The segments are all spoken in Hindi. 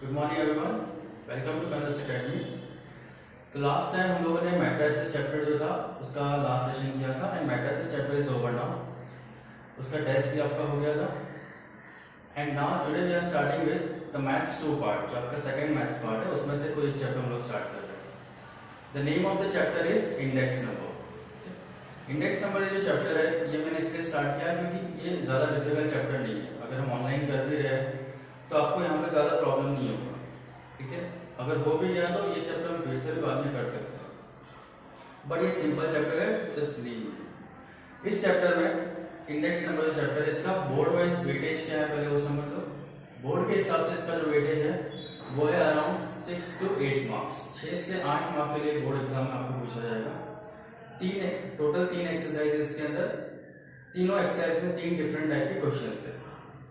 Good morning everyone, welcome to converse academy. तो लास्ट टाइम हम लोगों ने मैट्रिसेस चैप्टर जो था उसका लास्ट सेशन किया था and matrices chapter is over now. उसका टेस्ट भी आपका हो गया था and now today we are starting with the maths 2 part, जो आपका सेकंड मैथ्स पार्ट है। उसमें से कोई एक चैप्टर हम लोग स्टार्ट कर रहे हैं। The name of the chapter is index number. Index number जो चैप्टर है ये मैंने इसलिए स्टार्ट किया क्योंकि ये ज़्यादा डिफिकल्ट चैप्टर नहीं है। अगर हम ऑनलाइन कर भी रहे हैं तो आपको यहाँ पे ज़्यादा प्रॉब्लम नहीं होगा, ठीक है। अगर हो भी गया तो ये चैप्टर हम फिर से भी बाद में कर सकते हैं, बट ये सिंपल चैप्टर है, जस्ट बिलीव। इस चैप्टर में इंडेक्स नंबर जो चैप्टर है इसका बोर्ड वाइज वेटेज क्या है पहले वो समझ लो। बोर्ड के हिसाब से इसका जो वेटेज है वो है अराउंड 6 to 8 मार्क्स। 6 से 8 मार्क्स के लिए बोर्ड एग्जाम में आपको पूछा जाएगा। टोटल 3 एक्सरसाइज इसके अंदर, तीनों एक्सरसाइज में 3 डिफरेंट टाइप के क्वेश्चन है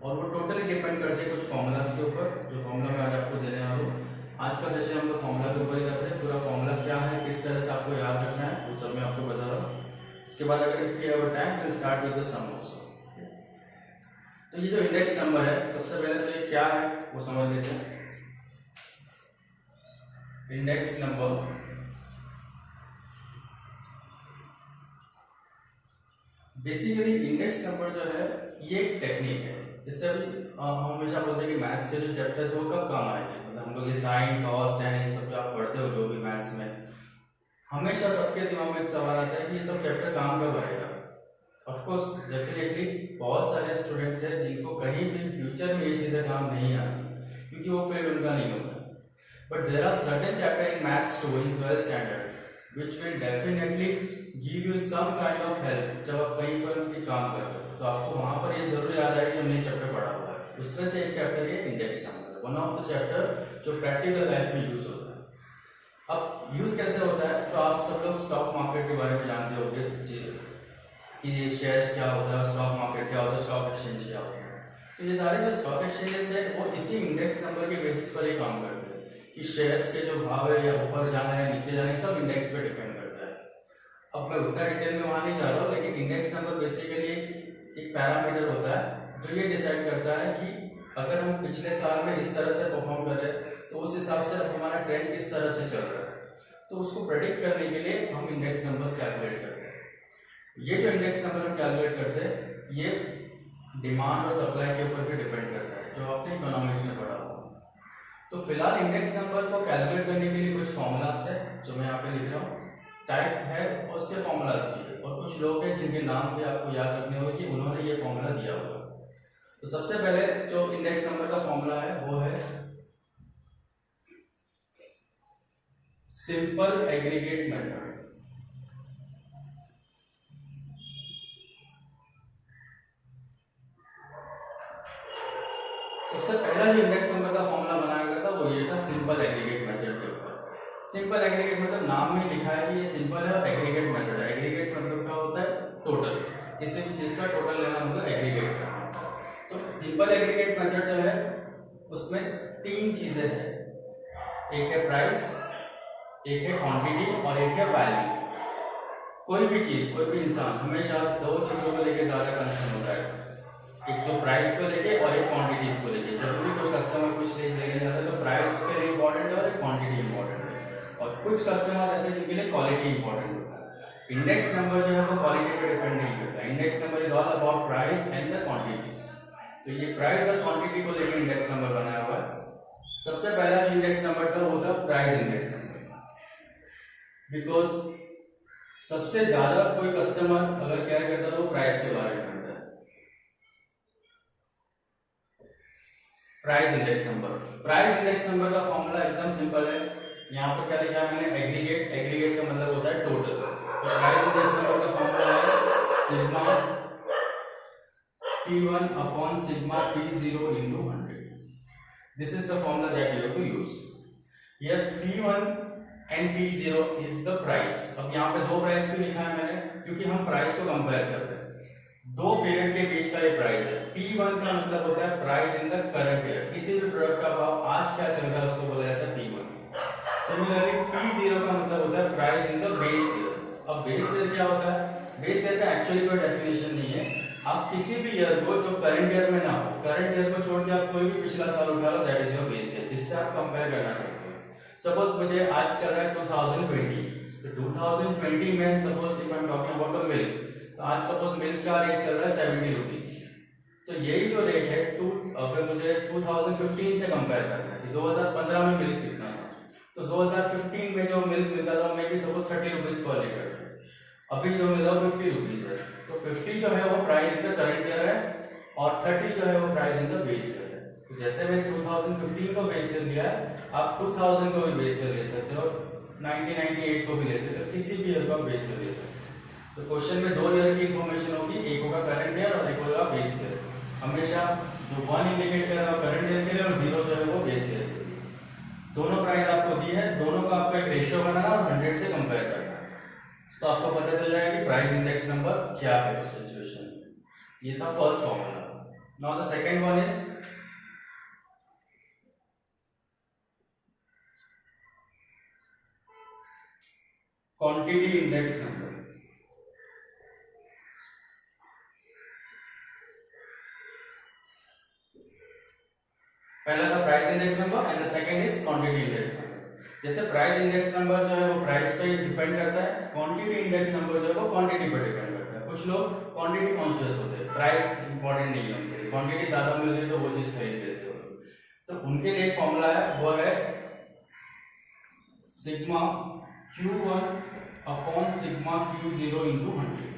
और वो टोटली डिपेंड करते हैं कुछ फॉर्मूलाज के ऊपर, जो फॉर्मूला मैं आज आपको देने वाला हूँ। आज का सेशन हम लोग फॉर्मूला के ऊपर ही करते हैं। पूरा फॉर्मूला क्या है, किस तरह से आपको याद रखना है, वो सब मैं आपको बता रहा हूँ। उसके बाद अगर if you have time then start with the sum also. तो ये जो इंडेक्स नंबर है, सबसे पहले तो ये क्या है वो समझ लेते हैं। Index number basically index number जो है ये एक टेक्निक है। जैसे अभी हम हमेशा बोलते हैं कि मैथ्स के जो चैप्टर्स वो कब काम आएंगे, मतलब हम लोग ये साइन कॉस टेन ये सब जो आप पढ़ते हो जो भी मैथ्स में, हमेशा सबके दिमाग में एक सवाल आता है कि ये सब चैप्टर काम कब आएगा। ऑफ कोर्स डेफिनेटली बहुत सारे स्टूडेंट्स हैं जिनको कहीं भी फ्यूचर में ये चीज़ें काम नहीं आती क्योंकि वो फील्ड उनका नहीं होता, but there are certain chapter in maths 2 in 12th standard which will definitely give you some kind of help. जब आप कहीं पर भी काम करते हो तो आपको वहां पर ये जरूर याद आएगा कि हमने चैप्टर पढ़ा हुआ है। उसमें से एक चैप्टर है index number, one of the chapter जो प्रैक्टिकल लाइफ में यूज होता है। अब यूज कैसे होता है, तो आप सब लोग स्टॉक मार्केट के बारे में जानते होंगे कि शेयर्स क्या होता है, स्टॉक मार्केट क्या होता है, स्टॉक एक्सचेंज क्या होता है। तो ये सारे जो स्टॉक एक्सचेंजेस है वो इसी इंडेक्स नंबर के बेसिस पर ही काम करते हैं कि शेयर्स के जो भाव है या ऊपर जाना है नीचे जाना है सब इंडेक्स पे डिपेंड करता है। अब मैं उतना डिटेल में वहां नहीं जा रहा हूँ, लेकिन इंडेक्स नंबर बेसिकली एक पैरामीटर होता है जो ये डिसाइड करता है कि अगर हम पिछले साल में इस तरह से परफॉर्म कर रहे हैं तो उस हिसाब से अब हमारा ट्रेंड किस तरह से चल रहा है, तो उसको प्रेडिक्ट करने के लिए हम इंडेक्स नंबर्स कैलकुलेट करते हैं। ये जो इंडेक्स नंबर हम कैलकुलेट करते हैं ये डिमांड और सप्लाई के ऊपर भी डिपेंड करता है, जो आपने इकोनॉमिक्स में पढ़ा हुआ। तो फिलहाल इंडेक्स नंबर को कैलकुलेट करने के लिए कुछ फॉर्मूलाज है जो मैं यहाँ पे लिख रहा हूँ, टाइप है और उसके फॉर्मूलाज भी है, और कुछ लोग हैं जिनके नाम भी आपको याद रखने होंगे कि उन्होंने ये फॉर्मूला दिया हुआ। तो सबसे पहले जो इंडेक्स नंबर का फॉर्मूला है वो है सिंपल एग्रीगेट मेथड। सबसे पहला जो इंडेक्स नंबर का फॉर्मूला बनाया गया था वो ये था सिंपल एग्रीगेट मेथड के ऊपर। सिंपल एग्रीगेट मतलब नाम में लिखा है कि ये सिंपल है और एग्रीगेट मेथड है। एग्रीगेट मतलब क्या होता है, टोटल, किसी भी चीज का टोटल लेना मतलब एग्रीगेट करना। तो सिंपल एग्रीगेट मेथड जो है उसमें 3 चीजें हैं, एक है प्राइस, एक है क्वांटिटी और एक है वैल्यू। कोई भी चीज, कोई भी इंसान हमेशा 2 चीजों को लेकर ज्यादा कंसर्न होता है, एक तो प्राइस को लेके और एक क्वांटिटीज को लेके। जब भी कोई कस्टमर कुछ लेने जाता है तो प्राइस उसके लिए इंपॉर्टेंट है और एक क्वांटिटी इंपॉर्टेंट है, और कुछ कस्टमर ऐसे जिनके लिए क्वालिटी इंपॉर्टेंट होता है। इंडेक्स नंबर जो है वो क्वालिटी पे डिपेंड नहीं करता। Index number is all about price and the quantities. तो ये प्राइस और क्वांटिटी को लेकर इंडेक्स नंबर बनाया हुआ है। सबसे पहला जो इंडेक्स नंबर था वो था प्राइस इंडेक्स नंबर, बिकॉज सबसे ज्यादा कोई कस्टमर अगर केयर करता है तो वो प्राइस के बारे में करता है। Price index number, price index number का फॉर्मूला एकदम सिंपल है। यहाँ पर क्या लिखा है मैंने, एग्रीगेट। एग्रीगेट का मतलब होता है टोटल। तो प्राइस इंडेक्स नंबर का फॉर्मूला है sigma P1 upon sigma P0 into 100. This is the formula that you have to use. Here P1 and P0 is the price. अब यहाँ पे 2 प्राइस क्यों लिखा है मैंने, क्योंकि हम प्राइस को कंपेयर कर रहे हैं। 2 पीरियड के बीच का ये प्राइस है। P1 का मतलब होता है price in the current year, किसी भी प्रोडक्ट का भाव आज क्या चल रहा है उसको बोला जाता है P1। सिमिलरली P0 का मतलब होता है price in the base year. अब बेस ईयर क्या होता है, बेस ईयर का एक्चुअली कोई डेफिनेशन नहीं है, आप किसी भी ईयर को जो करंट ईयर में ना हो, करंट ईयर को छोड़ के आप कोई भी पिछला साल उठा लो, that is your base year, जिससे आप कंपेयर करना चाहते हो। सपोज मुझे आज चल रहा है 2020, तो 2020 में suppose if I am talking about the milk, तो आज सपोज मिल्क का रेट चल रहा है 70 रुपीज। तो यही जो रेट है अगर मुझे 2015 से कंपेयर करना है, 2015 में मिल्क कितना था, तो 2015 में जो मिल्क मिलता था may be suppose 30 rupees per litre, अभी जो मिल रहा है 50 रुपीज है। तो 50 जो है वो price in the current year है और 30 जो है वो price in the base year है। तो जैसे मैंने 2015 को बेस ईयर लिया है, आप 2000 को भी बेस ईयर ले सकते हो, 1998 को भी ले सकते हो, किसी भी ईयर को आप बेस ईयर ले सकते हो। तो क्वेश्चन में 2 ईयर की इंफॉर्मेशन होगी, एक होगा करंट ईयर और एक होगा बेस ईयर। हमेशा जो 1 इंडिकेट कर रहा है करंट ईयर के लिए और 0 जो है वो बेस ईयर के लिए। दोनों प्राइस आपको दी है, दोनों का आपको एक रेशियो बनाना और 100 से कंपेयर करना है, तो आपको पता चल जाएगा कि प्राइस इंडेक्स नंबर क्या है उस सिचुएशन में। ये था first formula. Now the second one is quantity index number. पहला था price index number and the second is quantity index number. जैसे प्राइस इंडेक्स नंबर जो है वो प्राइस पे डिपेंड करता है, क्वांटिटी इंडेक्स नंबर जो है वो क्वांटिटी पे डिपेंड करता है। कुछ लोग क्वांटिटी कॉन्शियस होते हैं, प्राइस इंपॉर्टेंट नहीं है उनके लिए, क्वांटिटी ज्यादा मिल रही है तो वो चीज खरीद लेते हो। तो उनके लिए एक फॉर्मूला है, वो है sigma Q1 upon sigma Q0 into 100।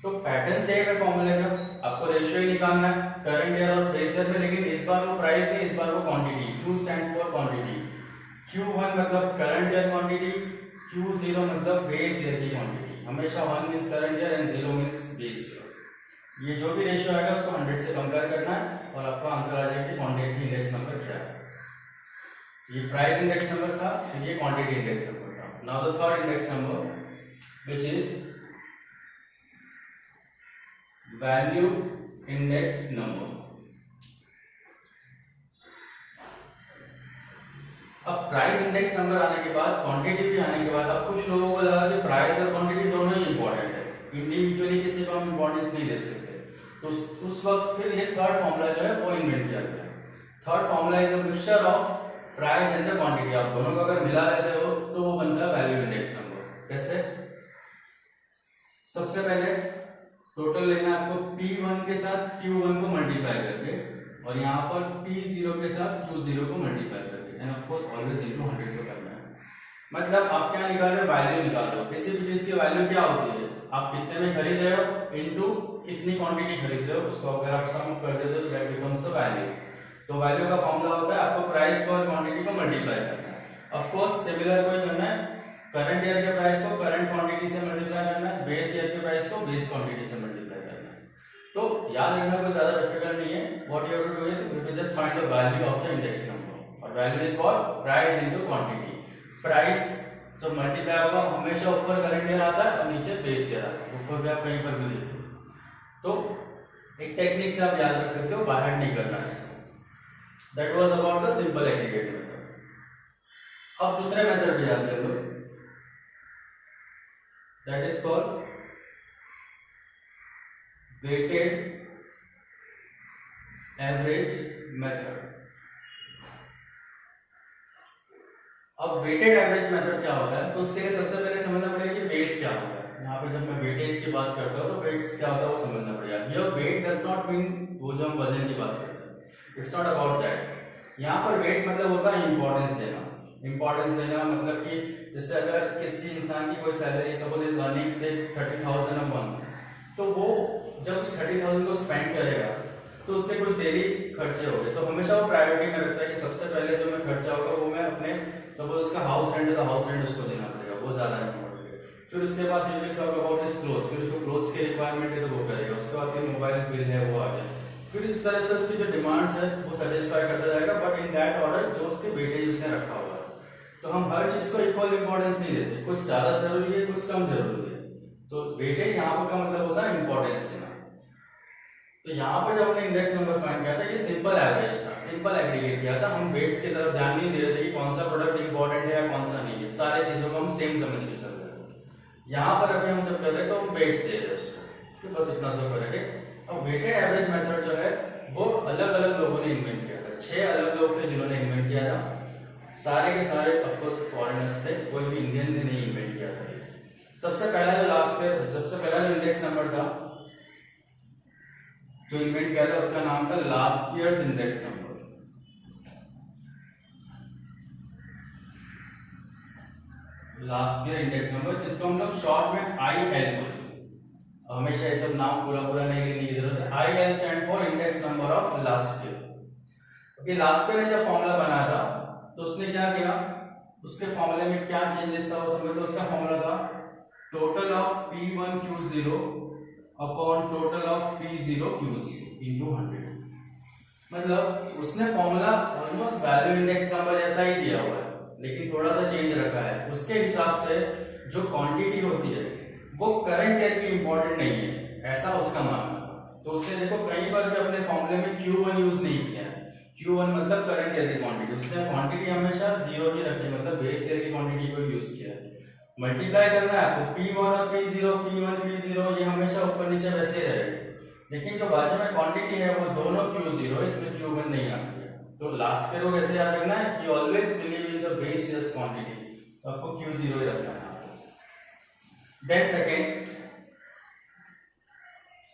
तो पैटर्न सेम है फॉर्मूले का, आपको रेशियो ही निकालना है करंट ईयर और बेस ईयर में, लेकिन इस बार वो प्राइस नहीं, इस बार वो quantity. Q stands for quantity, Q1 मतलब करंट ईयर क्वांटिटी, Q0 मतलब बेस ईयर की क्वांटिटी। हमेशा 1 means current year and 0 means base year. ये जो भी रेशियो आएगा उसको 100 से कंपेयर करना है और आपका आंसर आ जाएगा कि क्वांटिटी इंडेक्स नंबर क्या है। ये प्राइस इंडेक्स नंबर था, फिर ये क्वांटिटी इंडेक्स नंबर था। Now the third index number which is value index number. अब प्राइस इंडेक्स नंबर आने के बाद, क्वांटिटी भी आने के बाद, अब कुछ लोगों को लगा कि प्राइस और क्वांटिटी दोनों ही इंपॉर्टेंट है, इंडिविजुअली किसी को हम इंपॉर्टेंस नहीं दे सकते। तो उस वक्त फिर ये थर्ड फॉर्मूला जो है वो इन्वेंट किया गया। Third formula is a mixture of price and the quantity. आप दोनों को अगर मिला लेते हो तो वो बनता है वैल्यू इंडेक्स नंबर। कैसे? सबसे पहले टोटल लेना है आपको P1 के साथ Q1 को मल्टीप्लाई करके, और यहाँ पर P0 के साथ Q0 को मल्टीप्लाई करके, end of course always into 100 को करना है। मतलब आप क्या निकाल रहे हो? वैल्यू निकाल रहे हो। किसी भी चीज की वैल्यू क्या होती है? आप कितने में खरीद रहे हो इनटू कितनी क्वांटिटी खरीद रहे हो, उसको अगर आप सम कर देते हो तो दैट बिकम्स द वैल्यू। तो वैल्यू का फॉर्मूला होता है आपको प्राइस को और क्वांटिटी को मल्टीप्लाई करना है। ऑफ कोर्स सिमिलर कोई करना है, करंट ईयर के प्राइस को करंट क्वांटिटी से मल्टीप्लाई करना है, बेस ईयर के प्राइस को बेस क्वांटिटी से मल्टीप्लाई करना है। तो याद रखना कोई ज्यादा डिफिकल्ट नहीं है। What you have to do is you to just find the value of the index number, और value is for price into quantity. Price जो मल्टीप्लाई होगा हमेशा ऊपर करंट ईयर आता है और नीचे बेस ईयर आता है, ऊपर भी आप कहीं पर भी देखो। तो एक टेक्निक से आप याद रख सकते हो, बाहर नहीं करना इसको। That was about the simple aggregate method. अब दूसरे मेथड भी याद कर लो, that is called weighted average method. अब वेटेड एवरेज मेथड क्या होता है? तो उसके लिए सबसे पहले समझना पड़ेगा कि वेट क्या होता है। यहाँ पे जब मैं वेटेज की बात करता हूँ तो वेट्स क्या होता है वो समझना पड़ेगा। Here weight does not mean वो जो हम वजन की बात करते हैं, इट्स नॉट अबाउट दैट। यहाँ पर वेट मतलब होता है इंपॉर्टेंस देना। इंपॉर्टेंस देना मतलब कि जैसे अगर किसी इंसान की कोई सैलरी सपोज इज अर्निंग से 30,000 अ मंथ, तो वो जब उस 30,000 को स्पेंड करेगा तो उसके कुछ डेली खर्चे हो गए, तो हमेशा वो प्रायोरिटी में रखता है कि सबसे पहले जो मैं खर्चा होगा वो मैं अपने सपोज उसका हाउस रेंट है तो हाउस रेंट उसको देना पड़ेगा, वो ज्यादा इंपॉर्टेंट है। फिर उसके बाद he will talk about his clothes, फिर उसको क्लोथ्स की रिक्वायरमेंट है तो वो करेगा। उसके बाद फिर मोबाइल बिल है वो आ गया। फिर इस तरह से उसकी जो डिमांड्स है वो सेटिस्फाई करता जाएगा, बट इन दैट ऑर्डर जो उसके वेटेज उसने रखा हुआ है। तो हम हर चीज को इक्वल इंपॉर्टेंस नहीं देते, कुछ ज्यादा जरूरी है कुछ कम जरूरी है। तो वेटेज यहाँ पर का मतलब होता है इंपॉर्टेंस देना। तो यहाँ पर जब हमने इंडेक्स नंबर फाइंड किया था, ये सिंपल एवरेज था, सिंपल एग्रीगेट किया था। हम वेट्स की तरफ ध्यान नहीं दे रहे थे कि कौन सा प्रोडक्ट इंपॉर्टेंट है या कौन सा नहीं है, सारे चीजों को हम सेम समझ के चल रहे थे। यहाँ पर अभी हम जब कर रहे हैं तो हम वेट्स दे रहे हैं उसको, तो बस इतना सा फर्क है। अब वेटेड एवरेज मेथड जो है वो अलग अलग लोगों ने इन्वेंट किया था, 6 अलग लोग थे जिन्होंने इन्वेंट किया था, सारे के सारे ऑफ कोर्स फॉरेनर्स थे, कोई भी इंडियन ने नहीं इन्वेंट किया था। सबसे पहला जो इंडेक्स नंबर था जो इन्वेंट किया था उसका नाम था last years index number. Last year index number जिसको हम लोग शॉर्ट में IL बोलते हैं। हमेशा ये सब नाम पूरा नहीं लेने की जरूरत है। IL stand for index number of last year. अभी लास्ट ईयर ने जब फॉर्मूला बनाया था तो उसने क्या किया, उसके फॉर्मूले में क्या चेंजेस था वो समझ लो। उसका फॉर्मूला था total of P1 Q0 upon total of P0 Q0 into 100। मतलब उसने formula almost value index number जैसा ही दिया हुआ है लेकिन थोड़ा सा चेंज रखा है। उसके हिसाब से जो क्वांटिटी होती है वो करंट ईयर की इंपॉर्टेंट नहीं है, ऐसा उसका मानना। तो उसने देखो कई बार भी अपने फॉर्मूले में Q1 यूज नहीं किया है। Q1 मतलब करंट ईयर की क्वांटिटी, उसने क्वांटिटी हमेशा 0 ही रखी, मतलब बेस ईयर की क्वांटिटी को यूज किया है। मल्टीप्लाई करना है तो P1 और P0 P1 P0 ये हमेशा ऊपर नीचे वैसे रहेगी, लेकिन जो बाजू में क्वांटिटी है वो दोनों Q0, इसमें Q1 नहीं आती है। तो लास्ट ईयर को कैसे याद रखना है कि always believe in the base years quantity, तो आपको Q0 ही रखना है। देन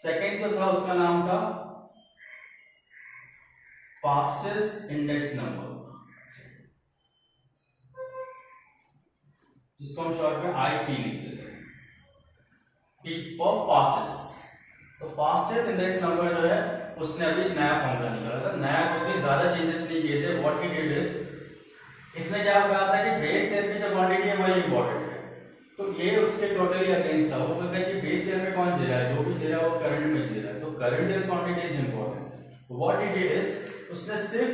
सेकंड जो था उसका नाम था फास्टेस्ट इंडेक्स नंबर, जिसको हम शॉर्ट में IP लिख देते हैं, P फॉर फास्टेस्ट। तो फास्टेस्ट इंडेक्स नंबर जो है उसने अभी नया फॉर्मूला निकाला था, नया उसने ज्यादा चेंजेस नहीं किए थे। व्हाट ही डिड इज, इसने क्या कहा था कि बेस ईयर की जो क्वांटिटी है वही इंपॉर्टेंट है। तो ये उसके टोटली अगेंस्ट था। वो बोलता है कि बेस ईयर में कौन दे रहा है, जो भी दे रहा है वो करंट में दे रहा है, तो current year quantity is important. What he did is, उसने सिर्फ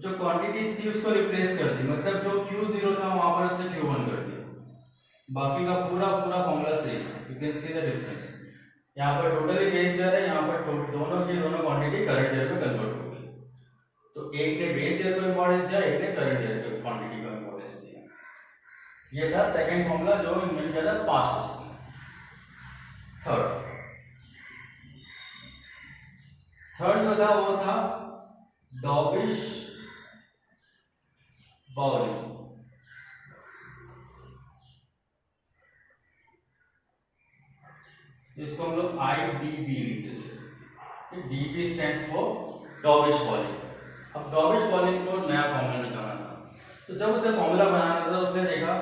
जो क्वांटिटीज थी उसको रिप्लेस कर दी, मतलब जो Q0 था वहां पर उसने Q1 कर दिया, बाकी का पूरा formula same. You can see the difference. यहाँ पर टोटली बेस ईयर है, यहाँ पर दोनों की दोनों क्वांटिटी करंट ईयर में कन्वर्ट हो गई। तो एक ने बेस ईयर को इंपॉर्टेंस दिया, एक ने करंट ईयर को क्वांटिटी को इंपॉर्टेंस दिया। ये था सेकंड फॉर्मूला जो इन्वेंट किया था पास्ट। थर्ड जो था वो था डॉबिश बाउली। इसको हम लोग IDB लिखते थे। DB स्टैंड्स फॉर डॉबिश बाउली। अब डॉबिश बाउली को नया फॉर्मूला निकालना था, तो जब उसे फॉर्मूला बनाना था उसने देखा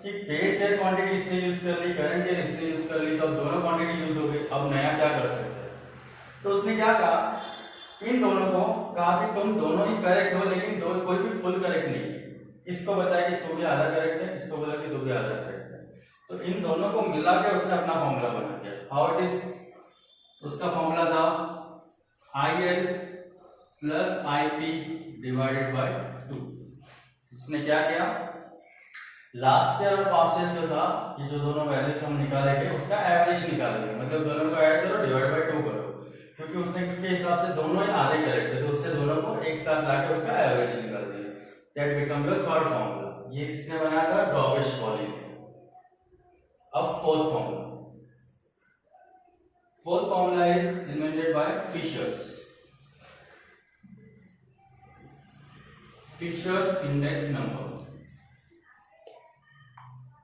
कि बेस ईयर क्वांटिटी इसने यूज कर ली, करंट ईयर इसने यूज कर ली, तो अब दोनों क्वांटिटी यूज हो गई, अब नया क्या कर सकते हैं। तो उसने क्या कहा, इन दोनों को कहा कि तुम दोनों ही करेक्ट हो लेकिन कोई भी फुल करेक्ट नहीं है। इसको बताया कि तू भी आधा करेक्ट है, इसको बोला कि तू भी आधा करेक्ट है। तो इन दोनों को मिला के उसने अपना फॉर्मूला बना दिया। हाउ इट इज, उसका फॉर्मूला था IL plus IP divided by 2। उसने क्या किया, लास्ट ईयर और पास्ट ईयर जो था, ये जो दोनों वैल्यूज हम निकाले थे उसका एवरेज निकालेंगे, मतलब दोनों को ऐड करो डिवाइड बाय 2 करो, क्योंकि उसने उसके हिसाब से दोनों ही आधे करेक्ट थे, तो उससे दोनों को एक साथ लाके उसका एवरेज निकाल दिया। That become the third formula. ये किसने बनाया था, डॉबिश बाउली ने। अब fourth formula is invented by Fisher's index number,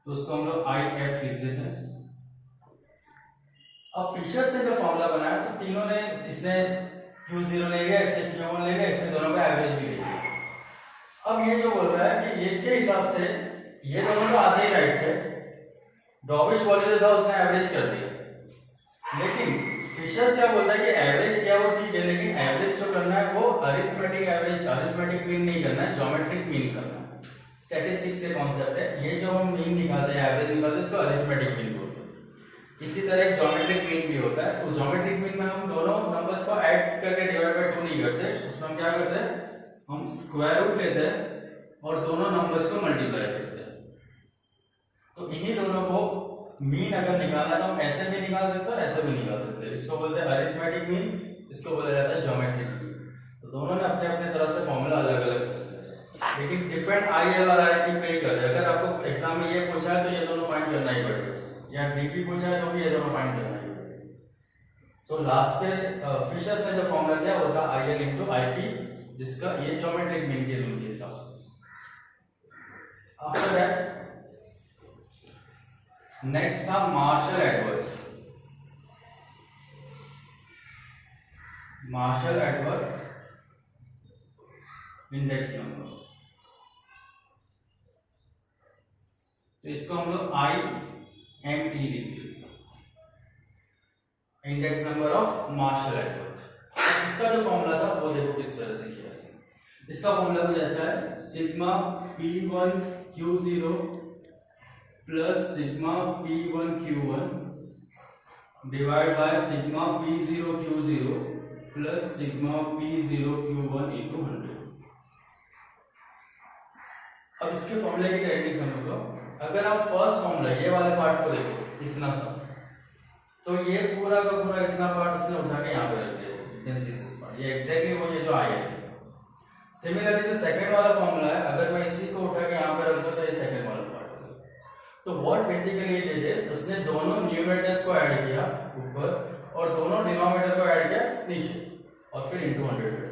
तो उसको हम लोग IF लिख देते हैं। अब फिशर्स ने जो फॉर्मूला बनाया तो तीनों ने, इसने Q0 ले गया, इसने Q1 ले गया, इसने दोनों का एवरेज भी ले लिया। अब ये जो बोल रहा है कि इसके हिसाब से ये दोनों तो आधे ही राइट थे, डॉबिश बाउली जो था उसने एवरेज कर दिया, लेकिन फिशर्स क्या बोलता है कि एवरेज किया वो ठीक है, लेकिन एवरेज जो करना है वो अरिथमेटिक मीन नहीं करना है, ज्योमेट्रिक मीन करना है। स्टैटिस्टिक्स के कॉन्सेप्ट है, ये जो हम मीन निकालते हैं, एवरेज निकालते हैं, इसको अरिथमेटिक मीन बोलते हैं। इसी तरह एक ज्योमेट्रिक मीन भी होता है। तो ज्योमेट्रिक मीन में हम दोनों नंबर्स को ऐड करके डिवाइड बाय 2 नहीं करते, उसमें हम क्या करते हैं, हम स्क्वायर रूट लेते हैं और दोनों नंबर्स को मल्टीप्लाई करते हैं। तो इन्हीं दोनों को मीन अगर निकालना तो हम ऐसे भी निकाल सकते हैं और ऐसे भी निकाल सकते हैं। इसको बोलते हैं अरिथमेटिक मीन, इसको बोला जाता है ज्योमेट्रिक मीन। तो दोनों ने अपने अपने तरफ से फॉर्मूला अलग अलग, लेकिन डिपेंड IL और IP पे कर। अगर आपको एग्जाम में ये पूछा है तो ये दोनों फाइंड करना ही पड़ेगा, या DP पूछा है तो भी ये दोनों फाइंड करना ही पड़ेगा। तो लास्ट पे फिशर्स ने जो फॉर्मूला दिया वो था IL इंटू IP, जिसका ये ज्योमेट्रिक मीन के रूल के हिसाब से। आफ्टर दैट नेक्स्ट था Marshall Edward. Marshall Edward index number, तो इसको हम लोग IME लिखते हैं, index number of Marshall Edward. इसका जो फॉर्मूला था वो देखो किस तरह से किया। इसका फॉर्मूला कुछ ऐसा है, sigma P1 Q0 plus sigma P1 Q1 divide by sigma P0 Q0 plus sigma P0 Q1 into 100। अब इसके फॉर्मूले की टेक्निक समझो। अगर आप फर्स्ट फॉर्मूला ये वाले पार्ट को देखो इतना सा, तो ये पूरा का पूरा इतना पार्ट उसने उठा के यहाँ पे रख दिया, you can see this part, ये एग्जैक्टली वो ये जो आया है। सिमिलरली जो सेकंड वाला फॉर्मूला है, अगर मैं इसी को उठा के यहाँ पे रख दूं तो ये सेकंड वाला पार्ट हो गया। तो व्हाट बेसिकली इट इज, उसने दोनों न्यूमरेटर्स को ऐड किया ऊपर और दोनों डिनोमिनेटर को ऐड किया नीचे और फिर इनटू 100।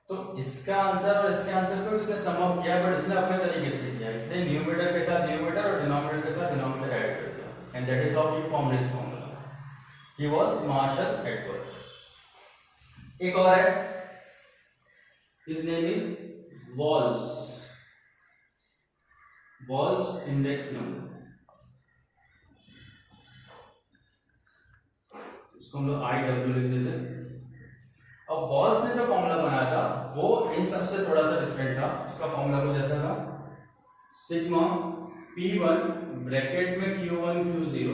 तो इसका आंसर और इसके आंसर को इसने सम अप किया, बट इसने अपने तरीके से किया। इसने न्यूमरेटर के साथ न्यूमरेटर और डिनोमिनेटर के साथ डिनोमिनेटर ऐड कर दिया, and that is how he formed this formula. He was Marshall Edward. एक और है, his name is Walls index number, इसको हम लोग IW लिख देते हैं। अब वॉल्स ने जो फॉर्मूला बनाया था वो इन सबसे थोड़ा सा डिफरेंट था। उसका फॉर्मूला कुछ ऐसा था, सिग्मा P1 ब्रैकेट में Q1 Q0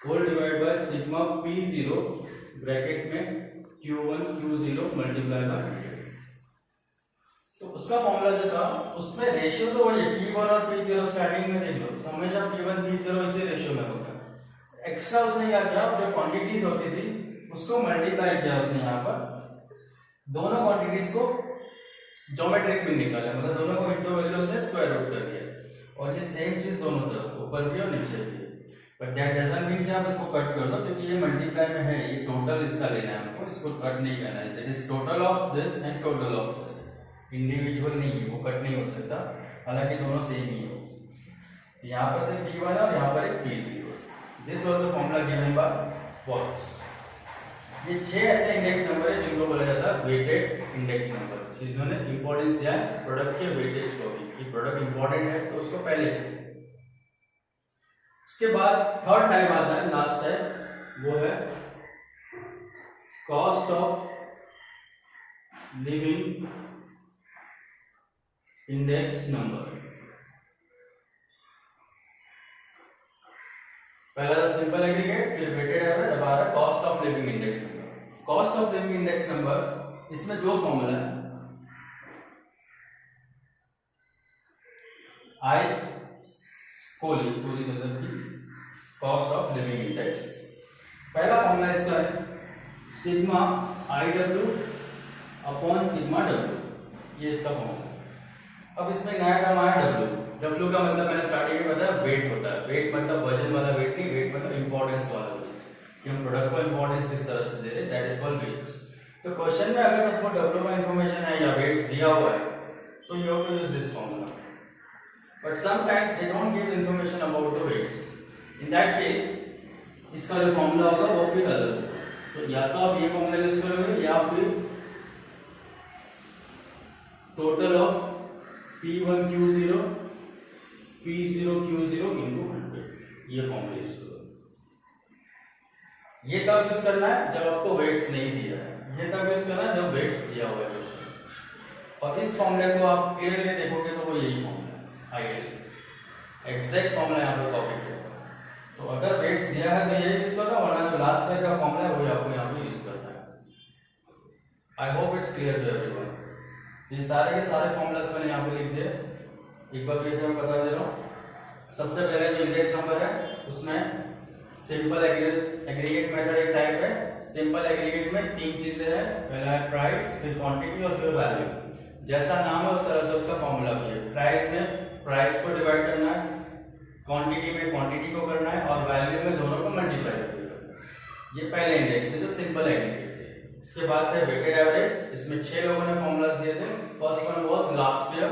whole divide by sigma P0 bracket में Q1 Q0 मल्टीप्लाई बाय 100। तो उसका फॉर्मूला जो था उसमें रेशियो तो वही P1 और P0 स्टार्टिंग में देख लो, हमेशा P1 P0 इसी रेशियो में होता है। एक्स्ट्रा उसने क्या किया, जो क्वांटिटीज होती थी उसको मल्टीप्लाई किया उसने यहाँ पर, दोनों क्वांटिटीज को ज्योमेट्रिक में निकाला, मतलब दोनों को इंटू वैल्यू उसने स्क्वायर रूट कर दिया। और ये सेम चीज दोनों तरफ ऊपर भी और नीचे भी। बट दैट डजंट मीन कि आप इसको कट कर दो, क्योंकि ये मल्टीप्लाई में है, ये टोटल इसका लेना है हमको, इसको कट नहीं करना है। That is total of this and total of this, individual नहीं है, वो कट नहीं हो सकता, हालांकि दोनों सेम ही हो। यहाँ पर से P1 और यहाँ पर एक P0। This was the formula given by walls. ये 6 ऐसे इंडेक्स नंबर है जिनको बोला जाता है वेटेड इंडेक्स नंबर। जिन्होंने इंपॉर्टेंस दिया है प्रोडक्ट के वेटेज को भी, कि प्रोडक्ट इंपॉर्टेंट है तो उसको पहले। उसके बाद थर्ड टाइप आता है, लास्ट टाइप, वो है cost of living index number. पहला था सिंपल एग्रीगेट, फिर वेटेड एवरेज, अब आ रहा है cost of living index number. Cost of living index number, इसमें जो फॉर्मूला है आई कोली मतलब कि कॉस्ट ऑफ लिविंग इंडेक्स। पहला फॉर्मूला इसका है sigma IW upon sigma W, ये इसका फॉर्मूला। अब इसमें नया टर्म आया W का मतलब मैंने स्टार्टिंग में बताया वेट होता है। वेट मतलब वजन वाला वेट नहीं, वेट मतलब इंपॉर्टेंस वाला वेट, कि हम प्रोडक्ट को इंपॉर्टेंस किस तरह से दे रहे हैं, दैट इज कॉल्ड वेट्स। तो क्वेश्चन में अगर आपको W का इंफॉर्मेशन है या वेट्स दिया हुआ है तो you have to use this formula, but sometimes they don't give information about the weights. In that case इसका जो फॉर्मूला होगा वो फिर अलग होगा। तो या तो आप ये फॉर्मूला यूज करोगे या फिर total of P1 Q0 P0 Q0 into 100, ये फॉर्मूला यूज करो। ये तब यूज करना है जब आपको वेट्स नहीं दिया है, ये तब यूज करना है जब वेट्स दिया हुआ है क्वेश्चन। और इस फॉर्मूले को आप क्लियरली देखोगे तो वो यही फॉर्मूला है, आइडियल एग्जैक्ट फॉर्मूला यहाँ पे कॉपी किया। तो अगर वेट्स दिया है तो ये यूज करना, वरना जो लास्ट में का फॉर्मूला है वही आपको यहाँ पे यूज करना है। I hope it's clear to everyone. ये सारे के सारे फॉर्मूलास मैंने यहाँ पे लिख दिए, एक बार फिर से मैं बता दे रहा हूँ। सबसे पहले जो इंडेक्स नंबर है उसमें सिंपल एग्रीगेट मेथड एक टाइप है। सिंपल एग्रीगेट में 3 चीजें हैं, पहला है प्राइस, फिर क्वांटिटी और फिर वैल्यू। जैसा नाम है उस तरह से उसका फॉर्मूला भी है। प्राइस में प्राइस को डिवाइड करना है, क्वांटिटी में क्वांटिटी को करना है और वैल्यू में दोनों को मल्टीप्लाई करना है। ये पहले इंडेक्स है जो सिंपल एग्रीगेट थे। इसके बाद थे वेटेड एवरेज, इसमें 6 लोगों ने फॉर्मूलाज दिए थे। First one was last pair.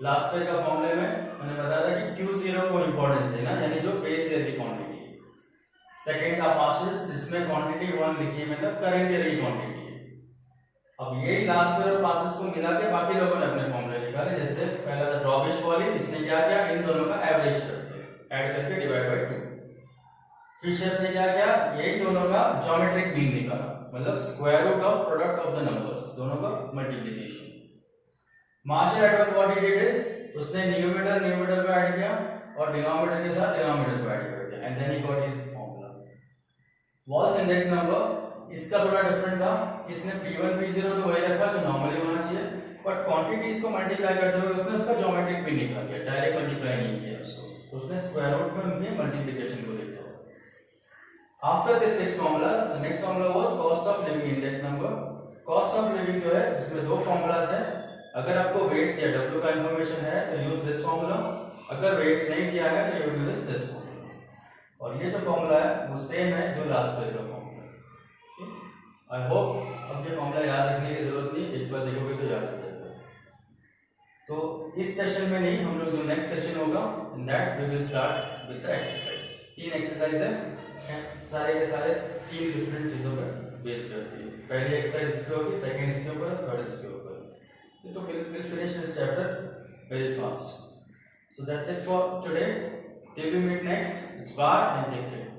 Last pair का फॉर्मूले में मैंने बताया था कि Q0 को इंपॉर्टेंस देना, यानी जो बेस ईयर की क्वांटिटी। सेकंड था पासेस, जिसमें क्वांटिटी 1 लिखी है, मतलब करंट ईयर की क्वांटिटी है। अब यही लास्ट पेयर और पासेस को मिला के बाकी लोगों ने अपने फॉर्मूले निकाले। जैसे पहला था ड्रॉबिश वाली, इसने क्या किया, इन दोनों का एवरेज करके ऐड करके डिवाइड बाय 2। फिशर्स ने क्या किया, यही दोनों का ज्योमेट्रिक मीन निकाला, मतलब square root of product of the numbers, दोनों का multiplication. Marshall Edward what he did is, उसने न्यूमरेटर को ऐड किया और डिनोमिनेटर के साथ डिनोमिनेटर को ऐड कर दिया, and then he got his formula. Walsh's index number, इसका थोड़ा डिफरेंट था। इसने P1 P0 तो वही रखा जो नॉर्मली होना चाहिए, बट क्वांटिटीज को मल्टीप्लाई करते हुए उसने उसका ज्योमेट्रिक मीन निकाल दिया, डायरेक्ट मल्टीप्लाई नहीं किया उसको, तो उसने स्क्वायर रूट में उनके मल्टीप्लिकेशन को लिखा। After the 6 formulas, the next formula was cost of living index number. Cost of living जो है इसमें 2 formulas है। अगर आपको weights या W का information है तो use this formula, अगर weights नहीं दिया है तो you use this formula। और ये जो formula है वो same है जो last पेज का formula है। I hope अब ये formula याद रखने की जरूरत नहीं, एक बार देखोगे तो याद हो जाएगा। तो इस सेशन में नहीं, हम लोग जो नेक्स्ट सेशन होगा in that we will start with the exercise। 3 exercise है, सारे के सारे 3 डिफरेंट चीजों पर बेस करती है। पहली एक्सरसाइज इस पे होगी, सेकंड इसके ऊपर, थर्ड इसके ऊपर। तो we'll finish this chapter very fast. So that's it for today. Till we meet next, it's bye and take care.